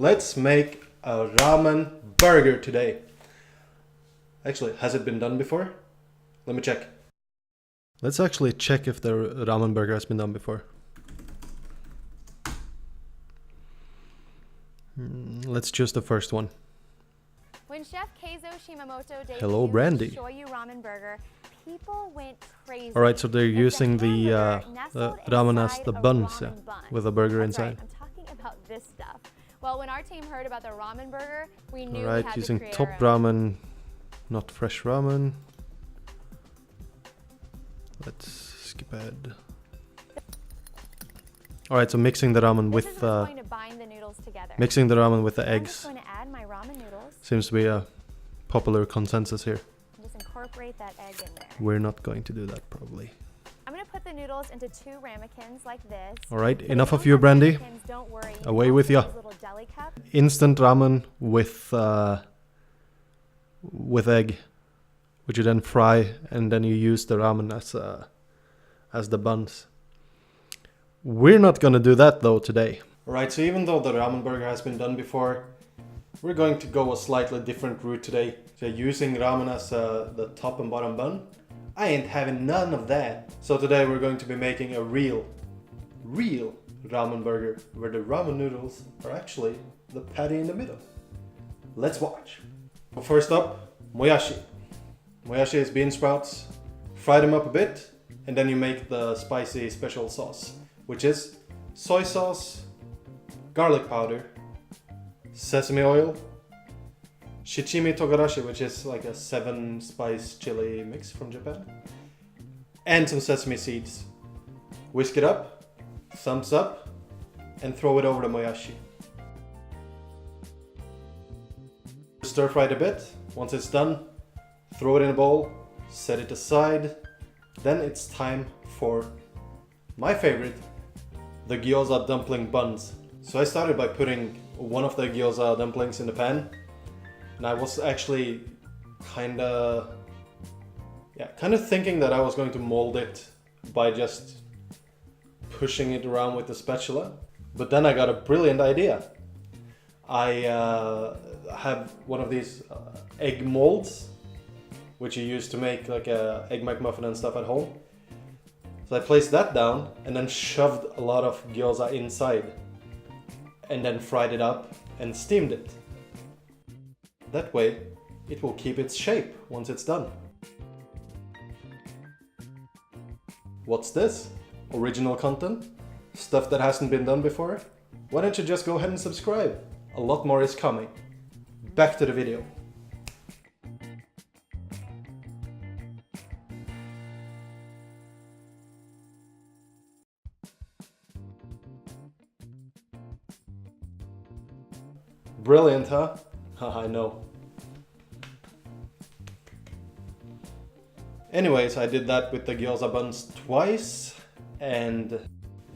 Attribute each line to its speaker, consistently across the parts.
Speaker 1: Let's make a ramen burger today. Actually, has it been done before? Let me check. Let's actually check if the ramen burger has been done before. Let's choose the first one.
Speaker 2: When Chef Keizo Shimamoto
Speaker 1: Hello, Brandy.
Speaker 2: Shoyu Ramen Burger, people went crazy.
Speaker 1: Alright, so they're using the ramen as the buns, yeah, with a burger inside.
Speaker 2: Right, I'm talking about this stuff. Well, when our team heard about the ramen burger, we knew we
Speaker 1: Alright,
Speaker 2: had
Speaker 1: using
Speaker 2: to create
Speaker 1: top
Speaker 2: our own.
Speaker 1: ramen, not fresh ramen. Let's skip ahead. Alright, so mixing the ramen
Speaker 2: This
Speaker 1: with
Speaker 2: is what's going to bind the noodles together.
Speaker 1: mixing the ramen with the
Speaker 2: I'm just
Speaker 1: eggs
Speaker 2: going to add my ramen noodles
Speaker 1: seems to be a popular consensus here.
Speaker 2: and just incorporate that egg in there.
Speaker 1: We're not going to do that probably.
Speaker 2: I'm going to put the noodles into 2 ramekins like this.
Speaker 1: Alright,
Speaker 2: But if
Speaker 1: enough of
Speaker 2: don't
Speaker 1: you,
Speaker 2: have
Speaker 1: Brandy.
Speaker 2: ramekins, don't worry. You
Speaker 1: Away
Speaker 2: can
Speaker 1: with
Speaker 2: also
Speaker 1: ya.
Speaker 2: use little deli cups.
Speaker 1: Instant ramen with egg, which you then fry, and then you use the ramen as the buns. We're not gonna do that though today. Alright, so even though the ramen burger has been done before, we're going to go a slightly different route today. So using ramen as the top and bottom bun, I ain't having none of that. So today we're going to be making a real ramen burger where the ramen noodles are actually the patty in the middle. Let's watch. So first up, moyashi. Moyashi is bean sprouts. Fry them up a bit, and then you make the spicy special sauce, which is soy sauce, garlic powder, sesame oil, shichimi togarashi, which is like a 7-spice chili mix from Japan, and some sesame seeds. Whisk it up, thumbs up, and throw it over the moyashi. Stir fry it a bit. Once it's done, throw it in a bowl, set it aside. Then it's time for my favorite, the gyoza dumpling buns. So I started by putting one of the gyoza dumplings in the pan, and I was actually kind of thinking that I was going to mold it by just pushing it around with the spatula. But then I got a brilliant idea. I have one of these egg molds, which you use to make like a egg McMuffin and stuff at home. So I placed that down and then shoved a lot of gyoza inside, and then fried it up and steamed it. That way it will keep its shape once it's done. What's this? Original content? Stuff that hasn't been done before? Why don't you just go ahead and subscribe? A lot more is coming. Back to the video. Brilliant, huh? I know. Anyways, I did that with the gyoza buns twice, and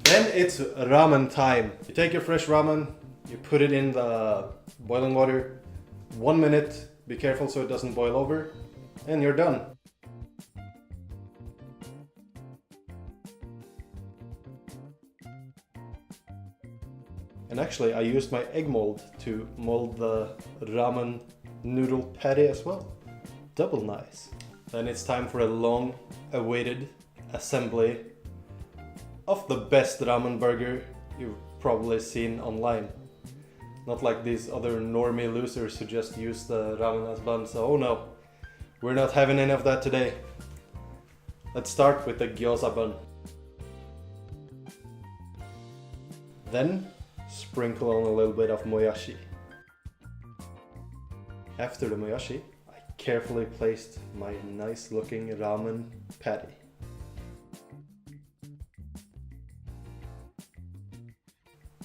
Speaker 1: then it's ramen time. You take your fresh ramen, you put it in the boiling water, 1 minute, be careful so it doesn't boil over, and you're done. And actually I used my egg mold to mold the ramen noodle patty as well. Double nice. Then it's time for a long awaited assembly of the best ramen burger you've probably seen online. Not like these other normie losers who just use the ramen as buns. Oh no, we're not having any of that today. Let's start with the gyoza bun. Then sprinkle on a little bit of moyashi. After the moyashi, I carefully placed my nice looking ramen patty.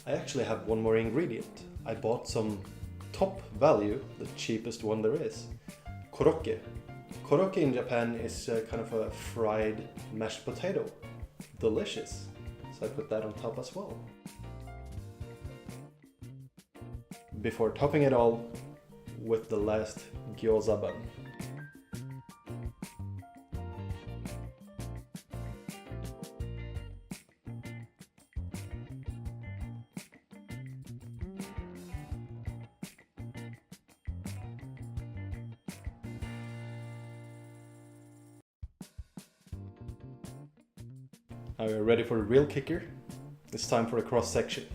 Speaker 1: I actually have one more ingredient. I bought some top value, the cheapest one there is, korokke. Korokke in Japan is kind of a fried mashed potato. Delicious. So I put that on top as well. Before topping it all with the last gyoza bun. Now we're ready for the real kicker. It's time for a cross section.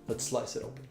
Speaker 1: Let's slice it open.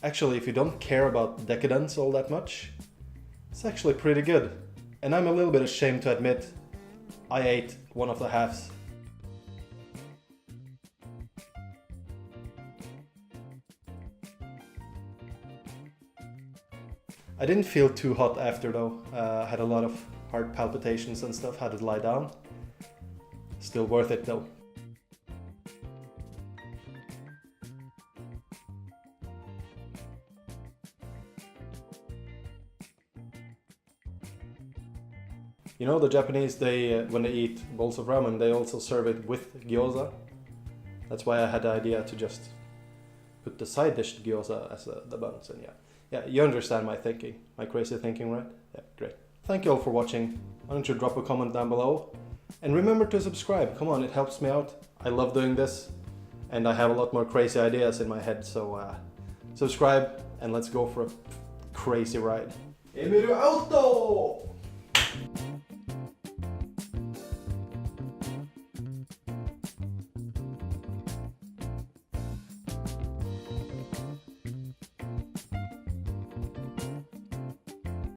Speaker 1: Actually, if you don't care about decadence all that much, it's actually pretty good. And I'm a little bit ashamed to admit, I ate one of the halves. I didn't feel too hot after though. I had a lot of heart palpitations and stuff, had to lie down. Still worth it though. You know, the Japanese, they when they eat bowls of ramen, they also serve it with gyoza. That's why I had the idea to just put the side dish gyoza as the buns. And yeah, you understand my thinking, my crazy thinking, right? Yeah, great. Thank you all for watching. Why don't you drop a comment down below? And remember to subscribe. Come on, it helps me out. I love doing this, and I have a lot more crazy ideas in my head. So subscribe, and let's go for a crazy ride. Emiru Auto!